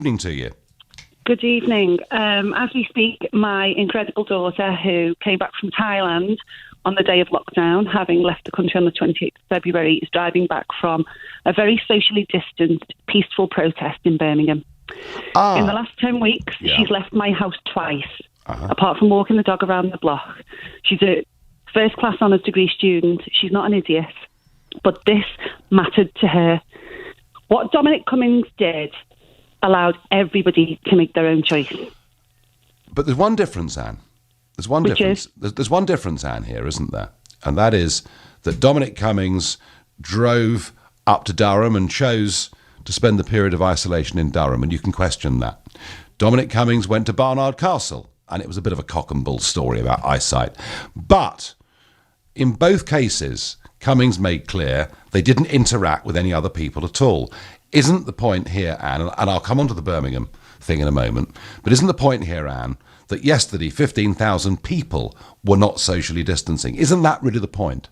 Evening to you. Good evening. As we speak, my incredible daughter, who came back from Thailand on the day of lockdown, having left the country on the 28th of February, is driving back from a very socially distanced, peaceful protest in Birmingham. In the last 10 weeks, she's left my house twice, apart from walking the dog around the block. She's a first-class honours degree student. She's not an idiot, but this mattered to her. What Dominic Cummings did allowed everybody to make their own choice. But there's one difference, Anne. There's one difference, Anne, here, isn't there? And that is that Dominic Cummings drove up to Durham and chose to spend the period of isolation in Durham, and you can question that. Dominic Cummings went to Barnard Castle, and it was a bit of a cock and bull story about eyesight. But in both cases, Cummings made clear they didn't interact with any other people at all. Isn't the point here, Anne, and I'll come on to the Birmingham thing in a moment, but isn't the point here, Anne, that yesterday 15,000 people were not socially distancing? Isn't that really the point?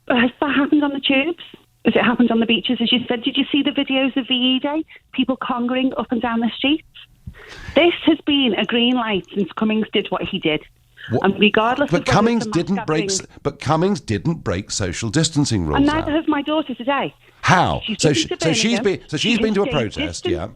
Has that happened on the tubes? Has it happened on the beaches, as you said? Did you see the videos of VE Day? People congering up and down the streets? This has been a green light since Cummings did what he did. And regardless but of Cummings didn't break. But Cummings didn't break social distancing rules. And neither has my daughter today. How? She's been to a protest. Yeah.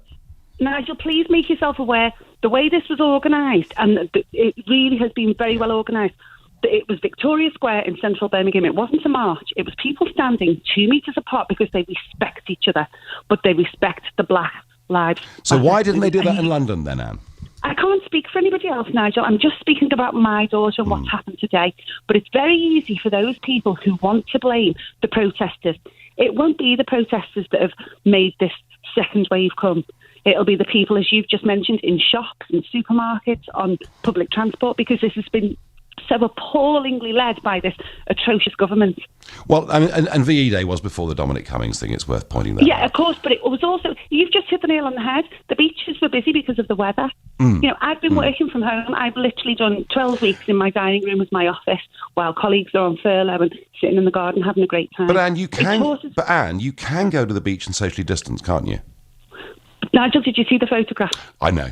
Nigel, please make yourself aware the way this was organised, and it really has been very well organised. It was Victoria Square in central Birmingham. It wasn't a march. It was people standing 2 metres apart because they respect each other, but they respect the Black Lives Matter. So why didn't they do that in London then, Anne? I can't speak for anybody else, Nigel. I'm just speaking about my daughter and what's happened today. But it's very easy for those people who want to blame the protesters. It won't be the protesters that have made this second wave come. It'll be the people, as you've just mentioned, in shops and supermarkets, on public transport, because this has been so appallingly led by this atrocious government. Well, I mean, and VE Day was before the Dominic Cummings thing. It's worth pointing that out. Yeah, of course, but it was also, you've just hit the nail on the head. The beaches were busy because of the weather. You know, I've been working from home. I've literally done 12 weeks in my dining room as my office while colleagues are on furlough and sitting in the garden having a great time. But Anne, you can go to the beach and socially distance, can't you? Nigel, did you see the photograph? I know.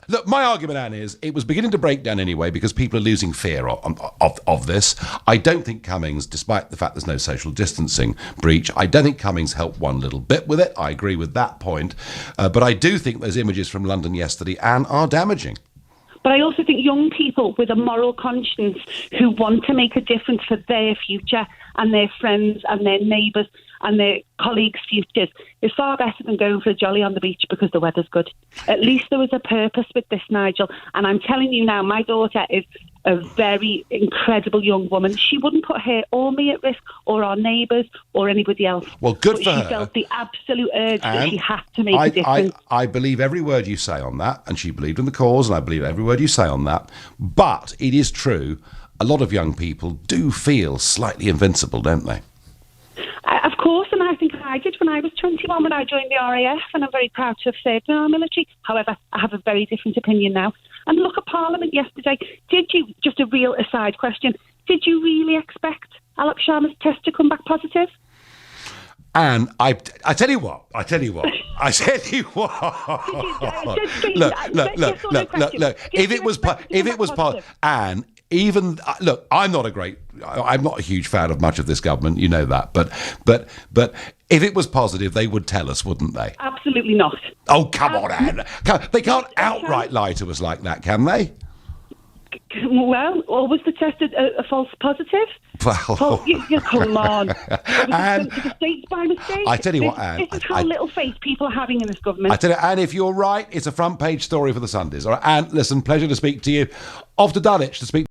Look, my argument, Anne, is it was beginning to break down anyway because people are losing fear of this. I don't think Cummings, despite the fact there's no social distancing breach, I don't think Cummings helped one little bit with it. I agree with that point. But I do think those images from London yesterday, Anne, are damaging. But I also think young people with a moral conscience who want to make a difference for their future and their friends and their neighbours and their colleagues' futures is far better than going for a jolly on the beach because the weather's good. At least there was a purpose with this, Nigel. And I'm telling you now, my daughter is a very incredible young woman. She wouldn't put her or me at risk or our neighbours or anybody else. Well, good for her. She felt the absolute urge that she had to make a difference. I believe every word you say on that, and she believed in the cause, and I believe every word you say on that. But it is true, a lot of young people do feel slightly invincible, don't they? Of course, and I think I did when I was 21 when I joined the RAF, and I'm very proud to have served in our military. However, I have a very different opinion now. And look at Parliament yesterday. Did you, just a real aside question, did you really expect Alok Sharma's test to come back positive? And I tell you what. Look. If it was Anne, even look, I'm not a huge fan of much of this government. You know that, but if it was positive, they would tell us, wouldn't they? Absolutely not. Oh, come on, Anne. They can't outright lie to us like that, can they? Well, or was the test a false positive? Well, come on. And to the States by mistake. I tell you what, Anne. This is how little faith people are having in this government. I tell you, Anne, if you're right, it's a front page story for the Sundays. All right, Anne, listen, pleasure to speak to you. Off to Dulwich to speak.